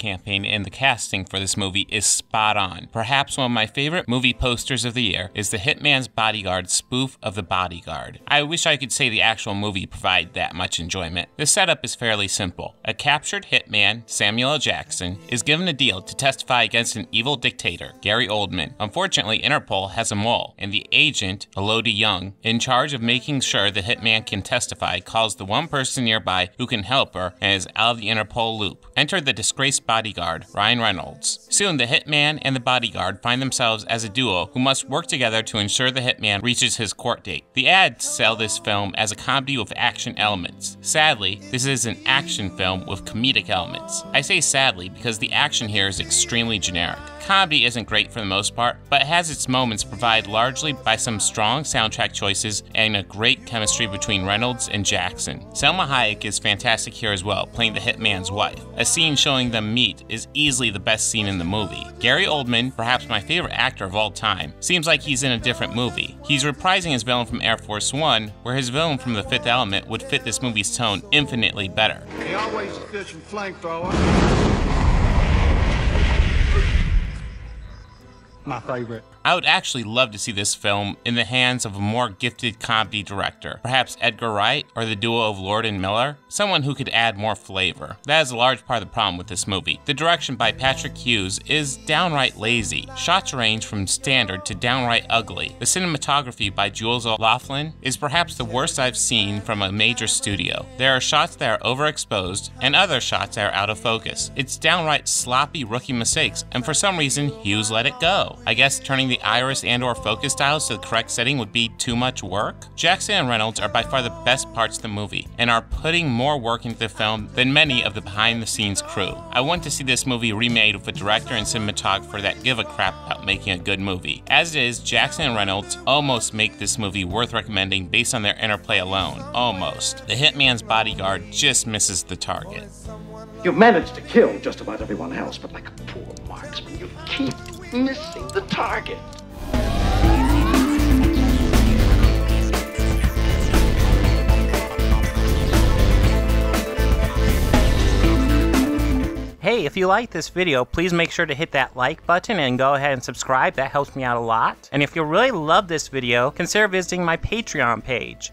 campaign and the casting for this movie is spot on. Perhaps one of my favorite movie posters of the year is the Hitman's Bodyguard spoof of The Bodyguard. I wish I could say the actual movie provided that much enjoyment. The setup is fairly simple. A captured hitman, Samuel L. Jackson, is given a deal to testify against an evil dictator, Gary Oldman. Unfortunately, Interpol has a mole, and the agent, Elodie Young, in charge of making sure the hitman can testify, calls the one person nearby who can help her and is out of the Interpol loop. Enter the disgraced bodyguard, Ryan Reynolds. Soon, the hitman and the bodyguard find themselves as a duo who must work together to ensure the hitman reaches his court date. The ads sell this film as a comedy with action elements. Sadly, this is an action film with comedic elements. I say sadly because the action here is extremely generic. Comedy isn't great for the most part, but it has its moments provided largely by some strong soundtrack choices and a great chemistry between Reynolds and Jackson. Selma Hayek is fantastic here as well, playing the hitman's wife. A scene showing them meet is easily the best scene in the movie. Gary Oldman, perhaps my favorite actor of all time, seems like he's in a different movie. He's reprising his villain from Air Force One, where his villain from The Fifth Element would fit this movie's tone infinitely better. He always good from flamethrower. My favorite. I would actually love to see this film in the hands of a more gifted comedy director, perhaps Edgar Wright or the duo of Lord and Miller, someone who could add more flavor. That is a large part of the problem with this movie. The direction by Patrick Hughes is downright lazy. Shots range from standard to downright ugly. The cinematography by Jules O'Loughlin is perhaps the worst I've seen from a major studio. There are shots that are overexposed and other shots that are out of focus. It's downright sloppy rookie mistakes, and for some reason Hughes let it go. I guess turning the iris and/or focus styles to the correct setting would be too much work? Jackson and Reynolds are by far the best parts of the movie, and are putting more work into the film than many of the behind-the-scenes crew. I want to see this movie remade with a director and cinematographer that give a crap about making a good movie. As it is, Jackson and Reynolds almost make this movie worth recommending based on their interplay alone. Almost. The Hitman's Bodyguard just misses the target. You've managed to kill just about everyone else, but like a poor marksman, you keep missing the target. Hey, if you like this video, please make sure to hit that like button and go ahead and subscribe. That helps me out a lot. And if you really love this video, consider visiting my Patreon page.